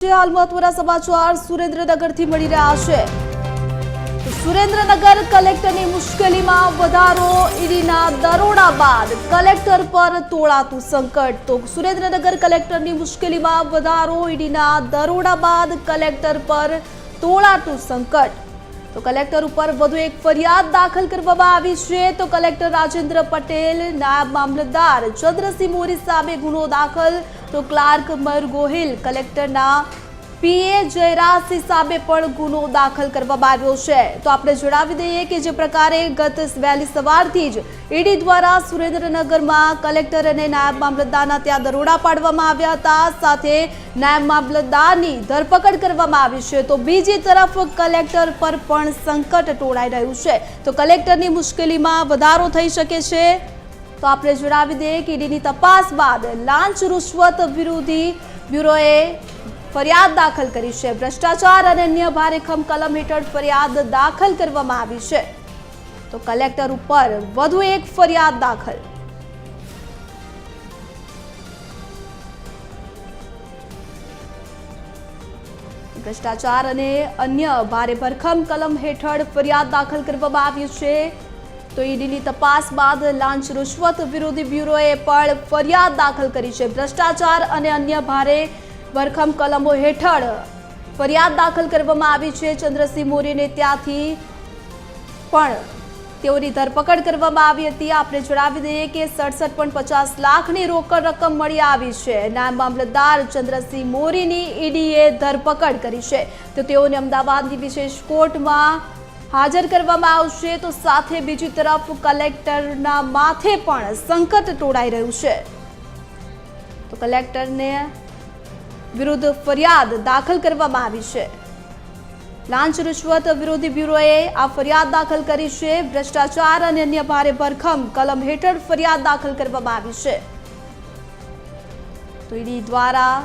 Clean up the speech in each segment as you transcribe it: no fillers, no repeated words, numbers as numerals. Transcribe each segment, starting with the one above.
हाल महत्वना समाचार सुरेन्द्रनगरथी मળી રહ્યા છે। સુરેન્દ્રનગર કલેક્ટરની મુશ્કેલીમાં વધારો, ઈડીના દરોડા બાદ કલેક્ટર પર તોળાતું સંકટ। તો સુરેન્દ્રનગર કલેક્ટરની મુશ્કેલીમાં વધારો, ઈડીના દરોડા બાદ કલેક્ટર પર તોળાતું સંકટ। તો કલેક્ટર ઉપર વધુ એક ફરિયાદ દાખલ કરવામાં આવી છે। તો કલેક્ટર રાજેન્દ્ર પટેલ, નાયબ મામલતદાર ચંદ્રસિંહ મોરી સામે ગુનો દાખલ। તો ક્લાર્ક મયુર ગોહિલ, કલેક્ટરના પીએ જયરાજસિંહ સામે પણ ગુનો દાખલ કરવામાં આવ્યો છે। તો આપણે જણાવી દઈએ કે જે પ્રકારે ગત વહેલી સવારથી જ ઈડી દ્વારા સુરેન્દ્રનગરમાં કલેક્ટર અને નાયબ મામલતદારના ત્યાં દરોડા પાડવામાં આવ્યા હતા, સાથે નાયબ મામલતદારની ધરપકડ કરવામાં આવી છે। તો બીજી તરફ કલેક્ટર પર પણ સંકટ ટોળાઈ રહ્યું છે। તો કલેક્ટરની મુશ્કેલીમાં વધારો થઈ શકે છે। તો આપણે જણાવી દઈએ કે ઈડીની તપાસ બાદ લાંચ રૂશ્વત વિરોધી બ્યુરોએ ફરિયાદ દાખલ કરી છે। ભ્રષ્ટાચાર અને અન્ય ભારેખમ કલમ હેઠળ ફરિયાદ દાખલ કરવામાં આવી છે। તો કલેક્ટર ઉપર વધુ એક ફરિયાદ દાખલ। ભ્રષ્ટાચાર અને અન્ય ભારે ભરખમ કલમ હેઠળ ફરિયાદ દાખલ કરવામાં આવી છે। તો ઈડીની તપાસ બાદ લાંચ રૂશ્વત વિરોધી બ્યુરોએ પણ ફરિયાદ દાખલ કરી છે। ભ્રષ્ટાચાર અને અન્ય ભારે ભરખમ કલમો હેઠળ ફરિયાદ દાખલ કરવામાં આવી છે। ચંદ્રસિંહ મોરીને ત્યાંથી પણ તેઓની ધરપકડ કરવામાં આવી હતી। આપણે જણાવી દઈએ કે 67.50 લાખની રોકડ રકમ મળી આવી છે। નાયબ મામલતદાર ચંદ્રસિંહ મોરીની ઈડીએ ધરપકડ કરી છે। તો તેઓને અમદાવાદની વિશેષ કોર્ટમાં હાજર કરવામાં આવશે। તો સાથે બીજી તરફ કલેક્ટરના માથે પણ સંકટ ટોળાઈ રહ્યું છે। તો કલેક્ટરને વિરુદ્ધ ફરિયાદ દાખલ કરવામાં આવી છે। લાંચ રૂશ્વત વિરોધી બ્યુરોએ આ ફરિયાદ દાખલ કરી છે। ભ્રષ્ટાચાર અને અન્ય ભારે ભરખમ કલમ હેઠળ ફરિયાદ દાખલ કરવામાં આવી છે। તો ઈડી દ્વારા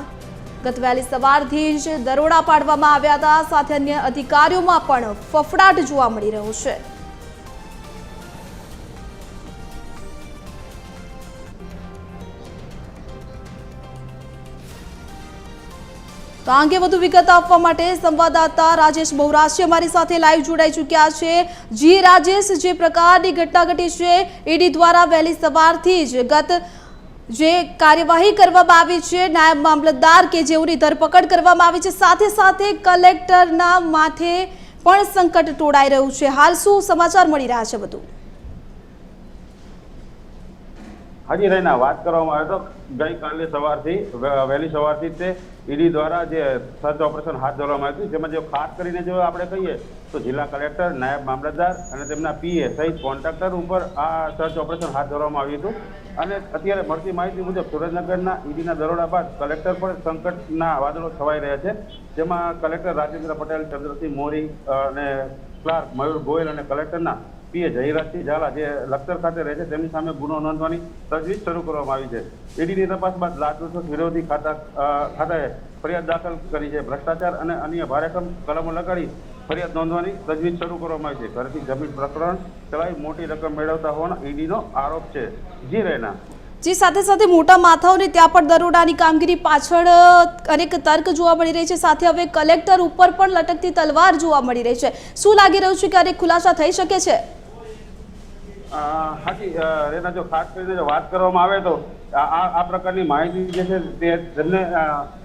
ગત વહેલી સવારથી જ દરોડા પાડવામાં આવ્યા હતા, સાથે અન્ય અધિકારીઓમાં પણ ફફડાટ જોવા મળી રહ્યો છે। તો આ અંગે વધુ વિગત આપવા માટે સંવાદદાતા રાજેશ બહુરાશી અમારી સાથે લાઈવ જોડાઈ ચૂક્યા છે। જી રાજેશ, જે પ્રકારની ઘટના ઘટી છે, ઈડી દ્વારા વહેલી સવારથી જ ગત જે કાર્યવાહી કરવામાં આવી છે, નાયબ મામલતદાર કે જેઓની ધરપકડ કરવામાં આવી છે, સાથે સાથે કલેક્ટરના માથે પણ સંકટ ટોળાઈ રહ્યું છે। હાલ શું સમાચાર મળી રહ્યા છે બધું? હાજી રહીના વાત કરવામાં આવે તો ગઈકાલે સવારથી વહેલી સવારથી તે ઈડી દ્વારા જે સર્ચ ઓપરેશન હાથ ધરવામાં આવ્યું, જેમાં જો ખાસ કરીને જો આપણે કહીએ તો જિલ્લા કલેક્ટર, નાયબ મામલતદાર અને તેમના પીએ સહિત કોન્ટ્રાક્ટર ઉપર આ સર્ચ ઓપરેશન હાથ ધરવામાં આવ્યું હતું। અને અત્યારે મળતી માહિતી મુજબ સુરેન્દ્રનગરના ઈડીના દરોડા બાદ કલેક્ટર પર સંકટના વાદળો છવાઈ રહ્યા છે, જેમાં કલેક્ટર રાજેન્દ્ર પટેલ, ચંદ્રસિંહ મોરી અને ક્લાર્ક મયુર ગોયલ અને કલેક્ટરના પીએ જયરાજસિંહ ઝાલા જે લખતર ખાતે રહે છે, તેમની સામે ગુનો નોંધવાની તજવીજ શરૂ કરવામાં આવી છે। ઈડીની તપાસ બાદ લાંચ રૂશ્વત વિરોધી ખાતાએ ફરિયાદ દાખલ કરી છે। ભ્રષ્ટાચાર અને અન્ય ભારેખમ કલમો લગાડી ફરિયાદ નોંધવાની તજવીજ શરૂ કરવામાં આવી છે। ઘરથી જમીન પ્રકરણ ચલાવી મોટી રકમ મેળવતા હોવાનો ઈડીનો આરોપ છે। જી રહેના જી, સાથે સાથે મોટા માથાઓને ત્યાં પણ દરોડાની કામગીરી પાછળ અનેક તર્ક જોવા મળી રહી છે, સાથે હવે કલેક્ટર ઉપર પણ લટકતી તલવાર જોવા મળી રહી છે। શું લાગી રહ્યું છે કે અનેક ખુલાસા થઈ શકે છે? હાજી રેના, જો ખાસ કરીને જો વાત કરવામાં આવે તો આ પ્રકારની માહિતી જે છે તે તેમને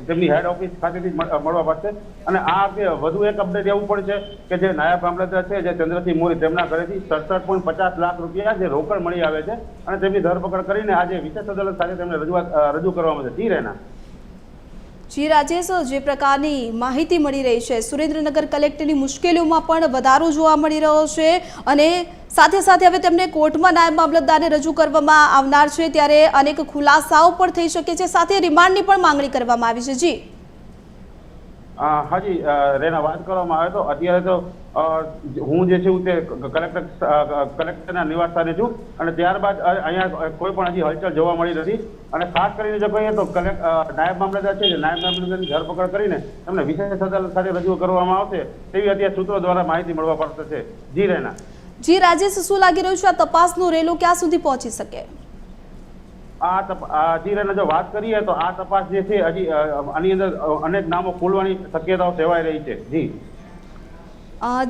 તેમની હેડ ઓફિસ ખાતેથી મળવા પડશે। અને આ વધુ એક અપડેટ એવું પણ છે કે જે નાયબ મામલતદાર છે, જે ચંદ્રસિંહ મોરી, તેમના ઘરેથી 67.50 લાખ રૂપિયા જે રોકડ મળી આવે છે અને તેમની ધરપકડ કરીને આજે વિશેષ અદાલત સાથે તેમને રજૂ કરવામાં છે। જી રહેના જી રાજેશ, જે પ્રકારની માહિતી મળી રહી છે, સુરેન્દ્રનગર કલેક્ટરની મુશ્કેલીઓમાં પણ વધારો જોવા મળી રહ્યો છે અને સાથે સાથે હવે તેમને કોર્ટમાં નાયબ મામલતદારને રજૂ કરવામાં આવનાર છે, ત્યારે અનેક ખુલાસાઓ પણ થઈ શકે છે, સાથે રિમાન્ડની પણ માંગણી કરવામાં આવી છે। જી હાજી રેના, વાત કરવામાં આવે તો અત્યારે તો હું જે છું તે કલેક્ટરના નિવાસ સ્થાને છું અને ત્યારબાદ અહીંયા કોઈ પણ હજી હલચલ જોવા મળી નથી। અને ખાસ કરીને જો કહીએ તો નાયબ મામલતદાર છે, નાયબ મામલતદારની ધરપકડ કરીને એમને વિશેષ અદાલત સાથે રજૂ કરવામાં આવશે તેવી અત્યારે સૂત્રો દ્વારા માહિતી મળવા પડશે છે। જી રહેના જી રાજેશ, શું લાગી રહ્યું છે આ તપાસનો રેલો ક્યાં સુધી પહોંચી શકે? હજી રહીને જો વાત કરીએ તો આ તપાસ જે છે હજી આની અંદર અનેક નામો ખુલવાની શક્યતાઓ સેવાઈ રહી છે.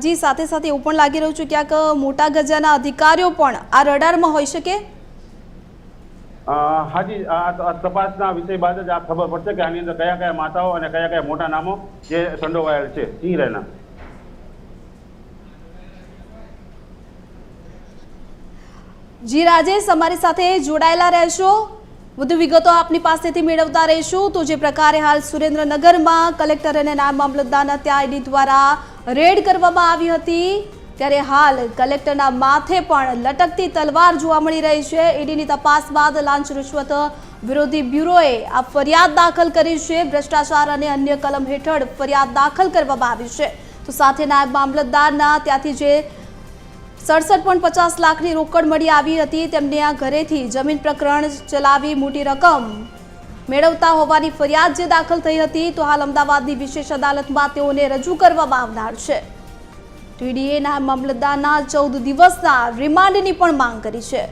જી, સાથે સાથે એવું પણ લાગી રહ્યું છે ક્યાંક મોટા ગજાના અધિકારીઓ પણ આ રડારમાં હોઈ શકે. હાજી, આ તપાસના વિષય બાદ જ આ ખબર પડશે કે આની અંદર કયા કયા માતાઓ અને કયા કયા મોટા નામો જે સંડોવાયેલ છે. જી રહેના. જી રાજેશ, અમારી સાથે જોડાયેલા રહેશો, વધુ વિગતો આપની પાસેથી મેળવતા રહીશું. તો જે પ્રકારે હાલ સુરેન્દ્રનગરમાં કલેક્ટર અને નાયબ મામલતદારના ત્યાં ઈડી દ્વારા રેડ કરવામાં આવી હતી, ત્યારે હાલ કલેક્ટરના માથે પણ લટકતી તલવાર જોવા મળી રહી છે. ઈડીની તપાસ બાદ લાંચ રૂશ્વત વિરોધી બ્યુરોએ આ ફરિયાદ દાખલ કરી છે. ભ્રષ્ટાચાર અને અન્ય કલમ હેઠળ ફરિયાદ દાખલ કરવામાં આવી છે. તો સાથે નાયબ મામલતદારના ત્યાંથી જે 67.50 લાખની રોકડ મળી આવી હતી, તેમને આ ઘરેથી જમીન પ્રકરણ ચલાવી મોટી રકમ મેળવતા હોવાની ફરિયાદ જે દાખલ થઈ હતી, તો હાલ અમદાવાદની વિશેષ અદાલતમાં તેઓને રજૂ કરવામાં આવનાર છે. ઈડીએ નાયબ મામલતદારના 14 દિવસના રિમાન્ડની પણ માંગ કરી છે.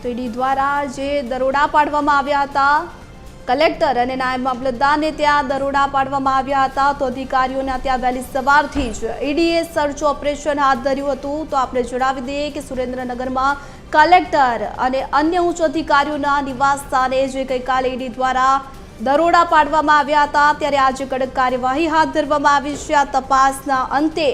તો ઈડી દ્વારા જે દરોડા પાડવામાં આવ્યા હતા, કલેક્ટર અને નાયબ મામલતદારને ત્યાં દરોડા પાડવામાં આવ્યા હતા, તો અધિકારીઓના ત્યાં વહેલી સવારથી જ ઈડીએ સર્ચ ઓપરેશન હાથ ધર્યું હતું. તો આપણે જણાવી દઈએ કે સુરેન્દ્રનગરમાં કલેક્ટર અને અન્ય ઉચ્ચ અધિકારીઓના નિવાસ સ્થાને જે ગઈકાલે ઈડી દ્વારા દરોડા પાડવામાં આવ્યા હતા, ત્યારે આજે કડક કાર્યવાહી હાથ ધરવામાં આવી છે. આ તપાસના અંતે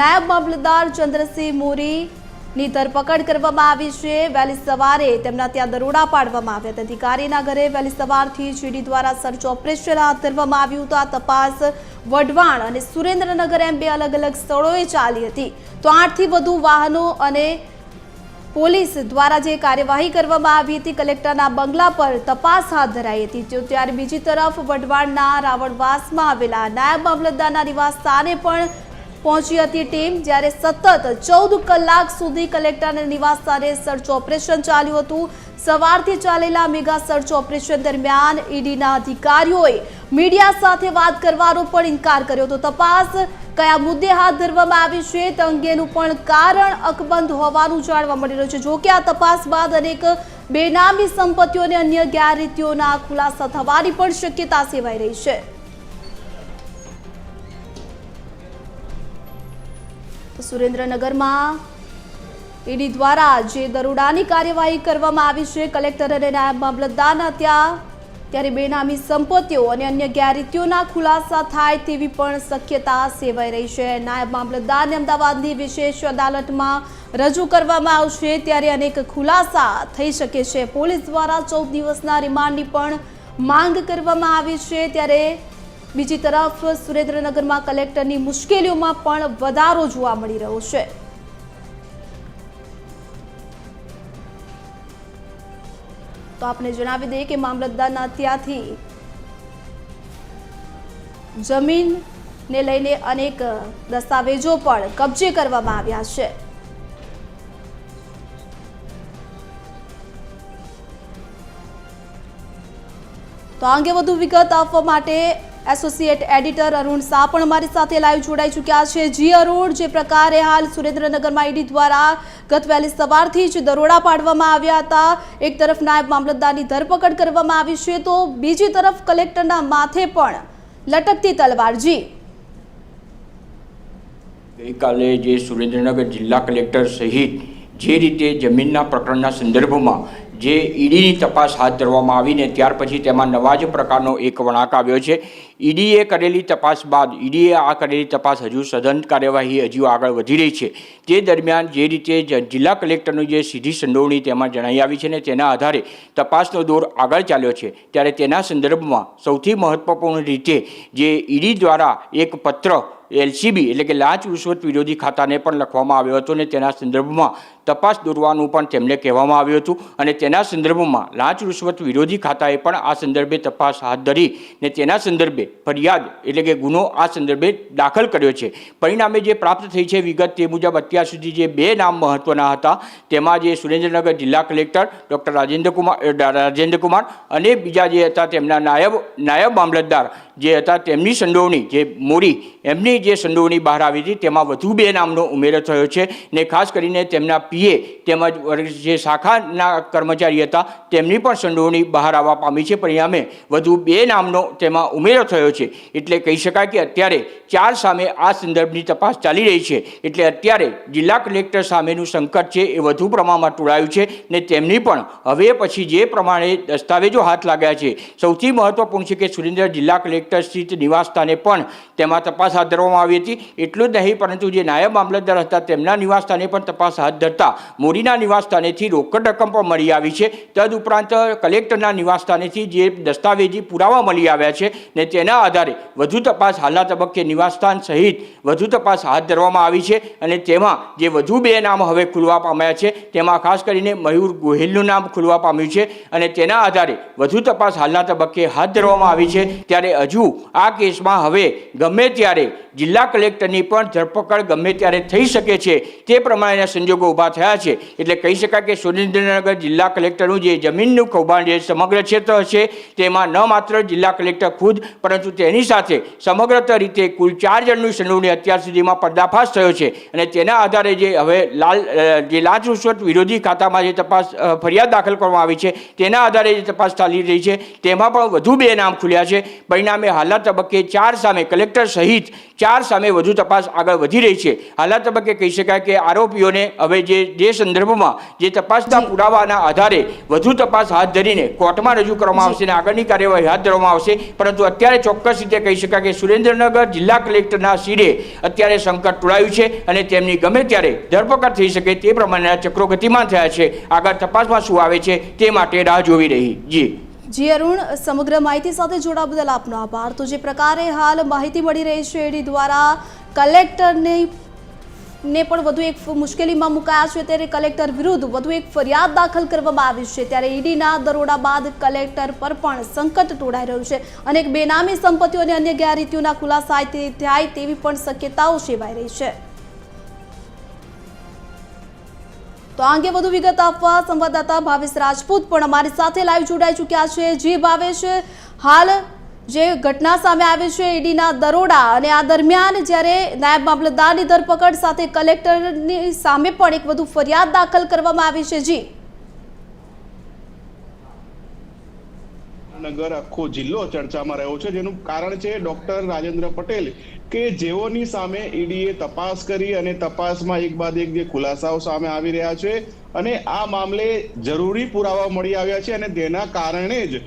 નાયબ મામલતદાર ચંદ્રસિંહ મોરીની ધરપકડ કરવામાં આવી છે. વહેલી સવારે તેમના ત્યાં દરોડા પાડવામાં આવ્યા હતા. અધિકારીના ઘરે વહેલી સવારથી ઈડી દ્વારા સર્ચ ઓપરેશન હાથ ધરવામાં આવ્યું હતું. આ તપાસ વઢવાણ અને સુરેન્દ્રનગર એમ બે અલગ અલગ સ્થળોએ ચાલી હતી. તો 8થી વધુ વાહનો અને પોલીસ દ્વારા જે કાર્યવાહી કરવામાં આવી હતી, કલેક્ટરના બંગલા પર તપાસ હાથ ધરાઈ હતી. ત્યારે બીજી તરફ વઢવાણના રાવણવાસમાં આવેલા નાયબ મામલતદારના નિવાસ સ્થાને પણ પહોંચી હતી ટીમ, જ્યારે સતત 14 કલાક સુધી કલેક્ટરના નિવાસ સ્થાને સર્ચ ઓપરેશન ચાલ્યું હતું. સવારથી ચાલેલા મેગા સર્ચ ઓપરેશન દરમિયાન ઈડીના અધિકારીઓએ મીડિયા સાથે વાત કરવાનો પણ ઇનકાર કર્યો હતો. તપાસ કયા મુદ્દે હાથ ધરવામાં આવી છે તે અંગેનું પણ કારણ અકબંધ હોવાનું જાણવા મળી રહ્યું છે. જો કે આ તપાસ બાદ અનેક બેનામી સંપત્તિઓ અને અન્ય ગેરરીતિઓના ખુલાસા થવાની પણ શક્યતા સેવાઈ રહી છે. સુરેન્દ્રનગરમાં ઈડી દ્વારા જે દરોડાની કાર્યવાહી કરવામાં આવી છે કલેક્ટર અને નાયબ મામલતદારના ત્યાં, ત્યારે બેનામી સંપત્તિઓ અને અન્ય ગેરરીતિઓના ખુલાસા થાય તેવી પણ શક્યતા સેવાઈ રહી છે. નાયબ મામલતદારને અમદાવાદની વિશેષ અદાલતમાં રજૂ કરવામાં આવશે, ત્યારે અનેક ખુલાસા થઈ શકે છે. પોલીસ દ્વારા 14 દિવસના રિમાન્ડની પણ માંગ કરવામાં આવી છે. ત્યારે બીજી તરફ સુરેન્દ્રનગરમાં કલેક્ટરની મુશ્કેલીઓમાં પણ વધારો જોવા મળી રહ્યો છે. તો આપને જણાવી દઈએ કે મામલતદારના ત્યાંથી જમીનને લઈને અનેક દસ્તાવેજો પણ કબજે કરવામાં આવ્યા છે. તો આ અંગે વધુ વિગત આપવા માટે એસોસિએટ એડિટર અરુણ શાહ પણ અમારી સાથે લાઈવ જોડાઈ ચૂક્યા છે. જી અરુણ, જે પ્રકારે હાલ સુરેન્દ્રનગરમાં ઈડી દ્વારા ગત વહેલી સવારથી જ દરોડા પાડવામાં આવ્યા હતા, એક તરફ નાયબ મામલતદારની ધરપકડ કરવામાં આવી છે, તો બીજી તરફ કલેક્ટરના માથે પણ લટકતી તલવાર. જી, ગઈકાલે જે સુરેન્દ્રનગર જિલ્લા કલેક્ટર સહિત જે રીતે જમીનના પ્રકરણના સંદર્ભમાં જે ઈડીની તપાસ હાથ ધરવામાં આવીને ત્યાર પછી તેમાં નવા જ પ્રકારનો એક વળાંક આવ્યો છે. ઈડીએ કરેલી તપાસ બાદ ઈડીએ આ કરેલી તપાસ હજુ સઘન કાર્યવાહી હજુ આગળ વધી રહી છે. તે દરમિયાન જે રીતે જિલ્લા કલેક્ટરની જે સીધી સંડોવણી તેમાં જણાઈ આવી છે ને તેના આધારે તપાસનો દોર આગળ ચાલ્યો છે, ત્યારે તેના સંદર્ભમાં સૌથી મહત્વપૂર્ણ રીતે જે ઈડી દ્વારા એક પત્ર LCB એટલે કે લાંચ રૂશ્વત વિરોધી ખાતાને પણ લખવામાં આવ્યો હતો, ને તેના સંદર્ભમાં તપાસ દોરવાનું પણ તેમને કહેવામાં આવ્યું હતું. અને તેના સંદર્ભમાં લાંચ રૂશ્વત વિરોધી ખાતાએ પણ આ સંદર્ભે તપાસ હાથ ધરી ને તેના સંદર્ભે ફરિયાદ એટલે કે ગુનો આ સંદર્ભે દાખલ કર્યો છે. પરિણામે જે પ્રાપ્ત થઈ છે વિગત તે મુજબ અત્યાર સુધી જે બે નામ મહત્વના હતા, તેમાં જે સુરેન્દ્રનગર જિલ્લા કલેક્ટર ડૉક્ટર રાજેન્દ્ર કુમાર અને બીજા જે હતા તેમના નાયબ મામલતદાર જે હતા તેમની સંડોવણી જે મોરી એમની જે સંડોવણી બહાર આવી હતી તેમાં વધુ 2 નામનો ઉમેરો થયો છે ને ખાસ કરીને તેમના પીએ તેમજ જે શાખાના કર્મચારી હતા તેમની પણ સંડોવણી બહાર આવવા પામી છે. પરિણામે વધુ 2 નામનો તેમાં ઉમેરો થયો છે. એટલે કહી શકાય કે અત્યારે 4 સામે આ સંદર્ભની તપાસ ચાલી રહી છે. એટલે અત્યારે જિલ્લા કલેક્ટર સામેનું સંકટ છે એ વધુ પ્રમાણમાં તોળાયું છે ને તેમની પણ હવે પછી જે પ્રમાણે દસ્તાવેજો હાથ લાગ્યા છે સૌથી મહત્વપૂર્ણ છે કે સુરેન્દ્રનગર જિલ્લા કલેક્ટર સ્થિત નિવાસસ્થાને પણ તેમાં તપાસ હાથ ધરવામાં આવી હતી. એટલું જ નહીં પરંતુ જે નાયબ મામલતદાર હતા તેમના નિવાસસ્થાને પણ તપાસ હાથ ધરતા મોરીના નિવાસસ્થાનેથી રોકડ રકમ પણ મળી આવી છે. તદુપરાંત કલેક્ટરના નિવાસસ્થાનેથી જે દસ્તાવેજી પુરાવા મળી આવ્યા છે ને તેના આધારે વધુ તપાસ હાલના તબક્કે નિવાસસ્થાન સહિત વધુ તપાસ હાથ ધરવામાં આવી છે. અને તેમાં જે વધુ 2 નામ હવે ખુલવા પામ્યા છે તેમાં ખાસ કરીને મયુર ગોહિલનું નામ ખુલવા પામ્યું છે અને તેના આધારે વધુ તપાસ હાલના તબક્કે હાથ ધરવામાં આવી છે. ત્યારે હજુ આ કેસમાં હવે ગમે ત્યારે જિલ્લા કલેક્ટરની પણ ધરપકડ ગમે ત્યારે થઈ શકે છે તે પ્રમાણેના સંજોગો ઊભા થયા છે. એટલે કહી શકાય કે સુરેન્દ્રનગર જિલ્લા કલેક્ટરનું જે જમીનનું કૌભાંડ જે સમગ્ર ક્ષેત્ર છે તેમાં ન માત્ર જિલ્લા કલેક્ટર ખુદ પરંતુ તેની સાથે સમગ્ર રીતે કુલ 4 જણની સંડોવણી અત્યાર સુધીમાં પર્દાફાશ થયો છે. અને તેના આધારે જે હવે લાંચ રૂશ્વત વિરોધી ખાતામાં જે તપાસ ફરિયાદ દાખલ કરવામાં આવી છે તેના આધારે જે તપાસ ચાલી રહી છે તેમાં પણ વધુ 2 નામ ખુલ્યા છે. પરિણામે હાલના તબક્કે 4 સામે કલેક્ટર સહિત 4 સામે વધુ તપાસ આગળ વધી રહી છે. હાલના તબક્કે કહી શકાય કે આરોપીઓને હવે જે સંદર્ભમાં જે તપાસના પુરાવાના આધારે વધુ તપાસ હાથ ધરીને કોર્ટમાં રજૂ કરવામાં આવશે અને આગળની કાર્યવાહી હાથ ધરવામાં આવશે. પરંતુ અત્યારે ચોક્કસ રીતે કહી શકાય કે સુરેન્દ્રનગર જિલ્લા કલેક્ટરના શિરે અત્યારે સંકટ તોળાયું છે અને તેમની ગમે ત્યારે ધરપકડ થઈ શકે તે પ્રમાણેના ચક્રો ગતિમાન થયા છે. આગળ તપાસમાં શું આવે છે તે માટે રાહ જોવી રહી. જી અરુણ, સમગ્ર માહિતી સાથે જોડા બદલ આપનો આભાર. તો જે પ્રકારે હાલ માહિતી મળી રહી છે ઈડી દ્વારા કલેક્ટરને પણ વધુ એક મુશ્કેલીમાં મુકાયા છે. ત્યારે કલેક્ટર વિરુદ્ધ વધુ એક ફરિયાદ દાખલ કરવામાં આવી છે. ત્યારે ઈડીના દરોડા બાદ કલેક્ટર પર પણ સંકટ તોડાઈ રહ્યું છે. અનેક બેનામી સંપત્તિઓ અને અન્ય ગેરરીતિઓના ખુલાસા થાય તેવી પણ શક્યતાઓ સેવાઈ રહી છે. તો આ અંગે વધુ વિગત આપવા સંવાદદાતા ભાવેશ રાજપૂત પણ અમારી સાથે લાઈવ જોડાઈ ચૂક્યા છે. જી ભાવેશ, હાલ જે ઘટના સામે આવી છે ઈડીના દરોડા અને આ દરમિયાન જ્યારે નાયબ મામલતદારની ધરપકડ સાથે કલેક્ટરની સામે પણ એક વધુ ફરિયાદ દાખલ કરવામાં આવી છે. જી નગર આખો જિલ્લો ચર્ચામાં રહ્યો છે, જેનું કારણ છે ડોક્ટર રાજેન્દ્ર પટેલ કે જેઓની સામે ઈડીએ તપાસ કરી અને તપાસમાં એક બાદ એક જે ખુલાસાઓ સામે આવી રહ્યા છે અને આ મામલે જરૂરી પુરાવા મળી આવ્યા છે અને તેના કારણે જ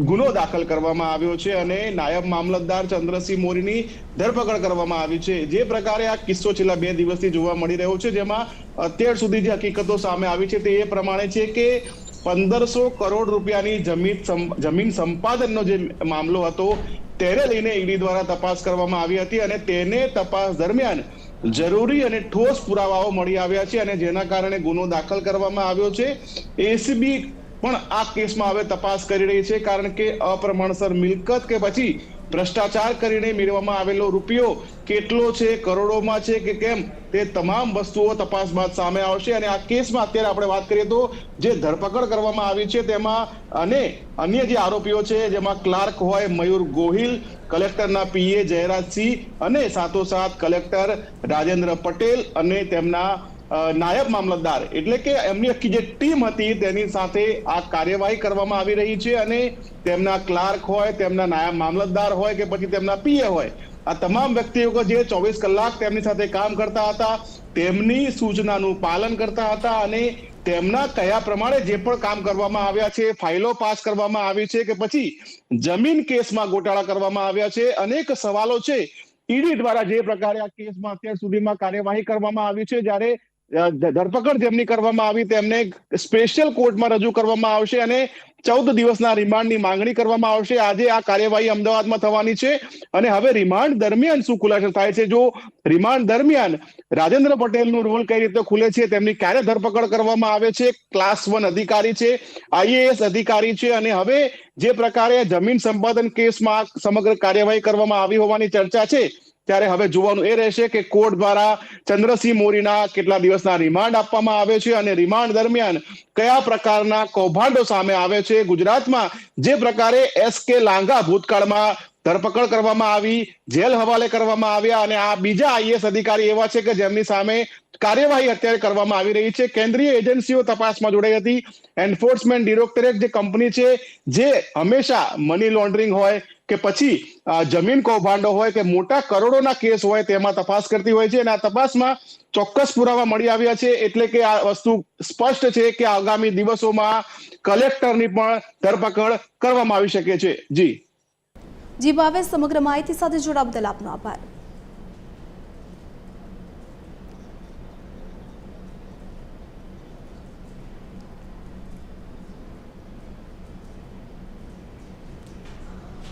ગુનો દાખલ કરવામાં આવ્યો છે અને નાયબ મામલતદાર ચંદ્રસિંહ મોરીની ધરપકડ કરવામાં આવી છે. જે પ્રકારે આ કિસ્સો છેલ્લા 2 દિવસથી જોવા મળી રહ્યો છે, જેમાં અત્યાર સુધી જે હકીકતો સામે આવી છે તે એ પ્રમાણે છે કે 1500 કરોડ રૂપિયાની જમીન સંપાદનનો જે મામલો હતો તેને લઈને ઈડી દ્વારા તપાસ કરવામાં આવી હતી અને તેને તપાસ દરમિયાન જરૂરી અને ઠોસ પુરાવાઓ મળી આવ્યા છે અને જેના કારણે ગુનો દાખલ કરવામાં આવ્યો છે. એસીબી પણ આ કેસમાં હવે તપાસ કરી રહી છે, કારણ કે અપ્રમાણસર મિલકત કે પછી ભ્રષ્ટાચાર કરીને મેળવવામાં આવેલો રૂપિયો કેટલો છે, કરોડોમાં છે કે કેમ, તે તમામ વસ્તુઓ તપાસ બાદ સામે આવશે. અને આ કેસમાં અત્યારે આપણે વાત કરીએ તો જે ધરપકડ કરવામાં આવી છે તેમાં અને અન્ય જે આરોપીઓ છે જેમાં ક્લાર્ક હોય મયુર ગોહિલ, કલેક્ટરના પીએ જયરાજસિંહ અને સાથોસાથ કલેક્ટર રાજેન્દ્ર પટેલ અને તેમના નાયબ મામલતદાર એટલે કે એમની આખી જે ટીમ હતી તેની સાથે આ કાર્યવાહી કરવામાં આવી રહી છે અને તેમના ક્લાર્ક હોય, તેમના નાયબ મામલતદાર હોય કે પછી તેમના પીએ હોય, આ તમામ વ્યક્તિઓ જે 24 કલાક તેમની સાથે કામ કરતા હતા, તેમની સૂચનાનું પાલન કરતા હતા અને તેમના કયા પ્રમાણે જે પણ કામ કરવામાં આવ્યા છે, ફાઇલો પાસ કરવામાં આવી છે કે પછી જમીન કેસમાં ગોટાળા કરવામાં આવ્યા છે, અનેક સવાલો છે. ઈડી દ્વારા જે પ્રકારે આ કેસમાં અત્યાર સુધીમાં કાર્યવાહી કરવામાં આવી છે, જ્યારે ધરપકડ જેમની કરવામાં આવી તેમને સ્પેશિયલ કોર્ટમાં રજૂ કરવામાં આવશે અને 14 દિવસના રિમાન્ડની માંગણી કરવામાં આવશે. આજે આ કાર્યવાહી અમદાવાદમાં થવાની છે અને હવે રિમાન્ડ દરમિયાન શું ખુલાસો થાય છે, જો રિમાન્ડ દરમિયાન રાજેન્દ્ર પટેલનો રોલ કઈ રીતે ખુલે છે, તેમની ક્યારે ધરપકડ કરવામાં આવે છે, ક્લાસ 1 અધિકારી છે, આઈએએસ અધિકારી છે અને હવે જે પ્રકારે જમીન સંપાદન કેસમાં સમગ્ર કાર્યવાહી કરવામાં આવી હોવાની ચર્ચા છે, ત્યારે હવે જોવાનું એ રહેશે કે કોર્ટ દ્વારા ચંદ્રસિંહ મોરીના કેટલા દિવસના રિમાન્ડ આપવામાં આવે છે અને રિમાન્ડ દરમિયાન કયા પ્રકારના કૌભાંડો સામે આવે છે. ગુજરાતમાં જે પ્રકારે એસકે લાંઘા ભૂતકાળમાં ધરપકડ કરવામાં આવી, જેલ હવાલે કરવામાં આવ્યા અને આ બીજા આઈએએસ અધિકારી એવા છે કે જેમની સામે કાર્યવાહી અત્યારે કરવામાં આવી રહી છે. કેન્દ્રીય એજન્સીઓ તપાસમાં જોડાઈ હતી. એન્ફોર્સમેન્ટ ડિરેક્ટોરેટ જે કંપની છે જે હંમેશા મની લોન્ડરિંગ હોય કે પછી જમીન કૌભાંડો હોય કે મોટા કરોડોના કેસ હોય તેમાં તપાસ કરતી હોય છે અને આ તપાસમાં ચોક્કસ પુરાવા મળી આવ્યા છે. એટલે કે આ વસ્તુ સ્પષ્ટ છે કે આગામી દિવસોમાં કલેક્ટરની પણ ધરપકડ કરવામાં આવી શકે છે. જી ભાવેશ, સમગ્ર માહિતી સાથે જોડાવા બદલ આપનો આભાર.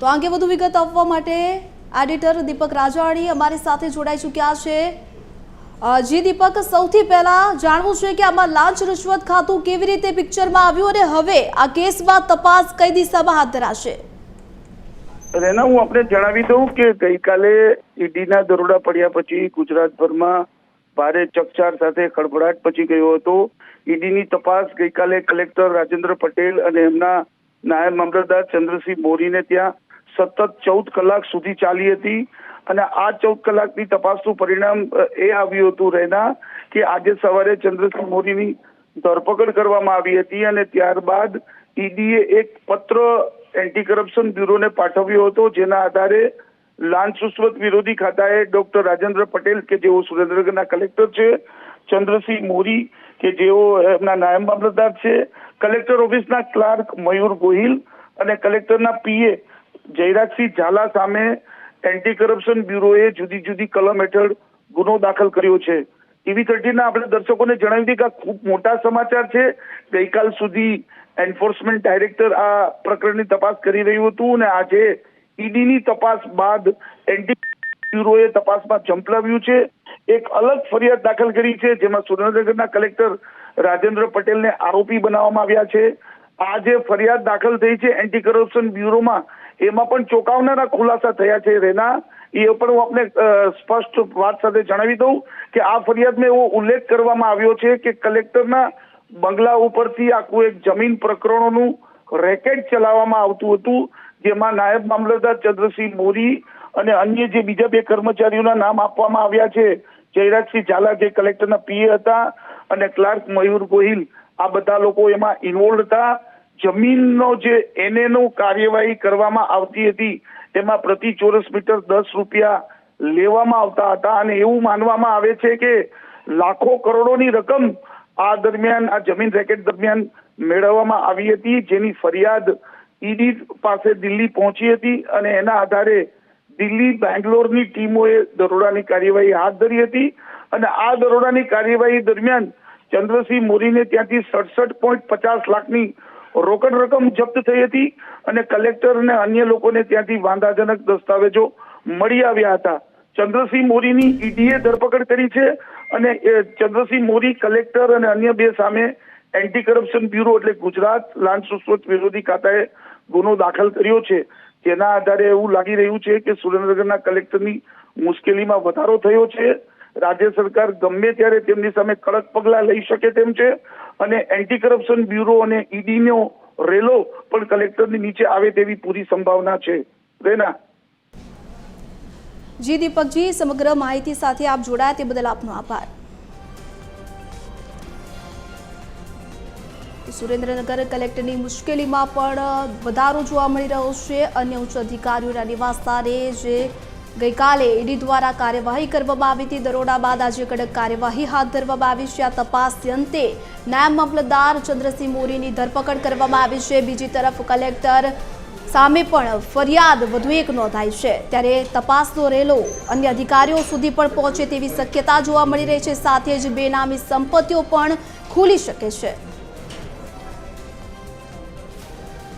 તો આ અંગે વધુ વિગત આપવા માટે એડિટર દીપક રાજાણી અમારી સાથે જોડાઈ ચૂક્યા છે. જી દીપક, સૌથી પહેલા જાણવું છે કે આમાં લાંચ રૂશ્વત ખાતું કેવી રીતે પિક્ચરમાં આવ્યું અને હવે આ કેસમાં તપાસ કઈ દિશામાં હાથ ધરાશે? રેના, હું આપણે જણાવી દઉં કે ગઈકાલે ઈડીના દરોડા પડ્યા પછી ગુજરાતભરમાં ભારે ચકચાર સાથે ખળભળાટ પછી ગયો હતો. ઈડીની તપાસ ગઈકાલે કલેક્ટર રાજેન્દ્ર પટેલ અને એમના નાયબ મામલતદાર ચંદ્રસિંહ મોરીને ત્યાં સતત 14 કલાક સુધી ચાલી હતી અને આ 14 કલાકની તપાસનું પરિણામ એ આવ્યું હતું રેના કે આજે સવારે ચંદ્રસિંહ મોરીની ધરપકડ કરવામાં આવી હતી અને ત્યારબાદ ઈડીએ એક પત્ર એન્ટી કરપ્શન બ્યુરોને પાઠવ્યો હતો, જેના આધારે લાંચ રૂશ્વત વિરોધી ખાતાએ ડોક્ટર રાજેન્દ્ર પટેલ કે જેઓ સુરેન્દ્રનગરના કલેક્ટર છે, ચંદ્રસિંહ મોરી કે જેઓ એમના નાયબ મામલતદાર છે, કલેક્ટર ઓફિસના ક્લાર્ક મયુર ગોહિલ અને કલેક્ટરના પીએ જયરાજસિંહ ઝાલા સામે એન્ટી કરપ્શન બ્યુરોએ જુદી જુદી કલમ હેઠળ ગુનો દાખલ કર્યો છે. TV13ના આપણે દર્શકોને જણાવી દઈએ કે આ ખૂબ મોટા સમાચાર છે. ગઈકાલ સુધી એન્ફોર્સમેન્ટ ડાયરેક્ટર આ પ્રકરણની તપાસ કરી રહ્યું હતું અને આજે ઈડીની તપાસ બાદ એન્ટી બ્યુરોએ તપાસમાં ઝંપલાવ્યું છે. એક અલગ ફરિયાદ દાખલ કરી છે જેમાં સુરેન્દ્રનગરના કલેક્ટર રાજેન્દ્ર પટેલને આરોપી બનાવવામાં આવ્યા છે. આ જે ફરિયાદ દાખલ થઈ છે એન્ટી કરપ્શન બ્યુરોમાં, એમાં પણ ચોંકાવનારા ખુલાસા થયા છે રેના. એ પણ હું આપને સ્પષ્ટ વાત સાથે જણાવી દઉં કે આ ફરિયાદમાં એવો ઉલ્લેખ કરવામાં આવ્યો છે કે કલેક્ટરના બંગલા ઉપરથી આખું એક જમીન પ્રકરણોનું રેકેટ ચલાવવામાં આવતું હતું, જેમાં નાયબ મામલતદાર ચંદ્રસિંહ મોરી અને અન્ય જે બીજા 2 કર્મચારીઓના નામ આપવામાં આવ્યા છે, જયરાજસિંહ ઝાલા જે કલેક્ટરના પીએ હતા અને ક્લાર્ક મયુર ગોહિલ, આ બધા લોકો એમાં ઇન્વોલ્વ હતા. જમીનનો જે એનએનો કાર્યવાહી કરવામાં આવતી હતી તેમાં પ્રતિ ચોરસ મીટર 10 રૂપિયા લેવામાં આવતા હતા અને એવું માનવામાં આવે છે કે લાખો કરોડોની રકમ આ દરમિયાન આ જમીન રેકેટ દરમિયાન મેળવવામાં આવી હતી, જેની ફરિયાદ ઈડી પાસે દિલ્હી પહોંચી હતી અને એના આધારે દિલ્હી બેંગ્લોરની ટીમોએ દરોડાની કાર્યવાહી હાથ ધરી હતી અને આ દરોડાની કાર્યવાહી દરમિયાન ચંદ્રસિંહ મોરીને ત્યાંથી 67.50 લાખની રોકડ રકમ જપ્ત થઈ હતી અને કલેક્ટર અને અન્ય લોકોને ત્યાંથી વાંધાજનક દસ્તાવેજો મળી આવ્યા હતા. ચંદ્રસિંહ મોરીની ઈડીએ ધરપકડ કરી છે અને ચંદ્રસિંહ મોરી, કલેક્ટર અને અન્ય 2 સામે એન્ટી કરપ્શન બ્યુરો એટલે ગુજરાત લાંચ રૂશ્વત વિરોધી ખાતાએ ગુનો દાખલ કર્યો છે, જેના આધારે એવું લાગી રહ્યું છે કે સુરેન્દ્રનગરના કલેક્ટરની મુશ્કેલીમાં વધારો થયો છે. રાજ્ય સરકાર ગમે ત્યારે તેમની સામે કડક પગલાં લઈ શકે તેમ છે અને એન્ટી કરપ્શન બ્યુરો અને ઈડીનો રેલો પણ કલેક્ટરની નીચે આવે તેવી પૂરી સંભાવના છે. રેના. જી દીપકજી, સમગ્ર માહિતી સાથે આપ જોડાયા તે બદલ આપનો આભાર. સુરેન્દ્રનગર કલેક્ટરની મુશ્કેલીમાં પણ વધારો જોવા મળી રહ્યો છે. અન્ય ઉચ્ચ અધિકારીઓના નિવાસસ્થાને જે ગઈકાલે ઈડી દ્વારા કાર્યવાહી કરવામાં આવી હતી, દરોડા બાદ આજે કડક કાર્યવાહી હાથ ધરવામાં આવી છે. આ તપાસના અંતે નાયબ મામલતદાર ચંદ્રસિંહ મોરીની ધરપકડ કરવામાં આવી છે. બીજી તરફ કલેક્ટર સામે પણ ફરિયાદ વધુ એક નોંધાઈ છે. ત્યારે તપાસનો રેલો અન્ય અધિકારીઓ સુધી પણ પહોંચે તેવી શક્યતા જોવા મળી રહી છે. સાથે જ બેનામી સંપત્તિઓ પણ ખુલી શકે છે.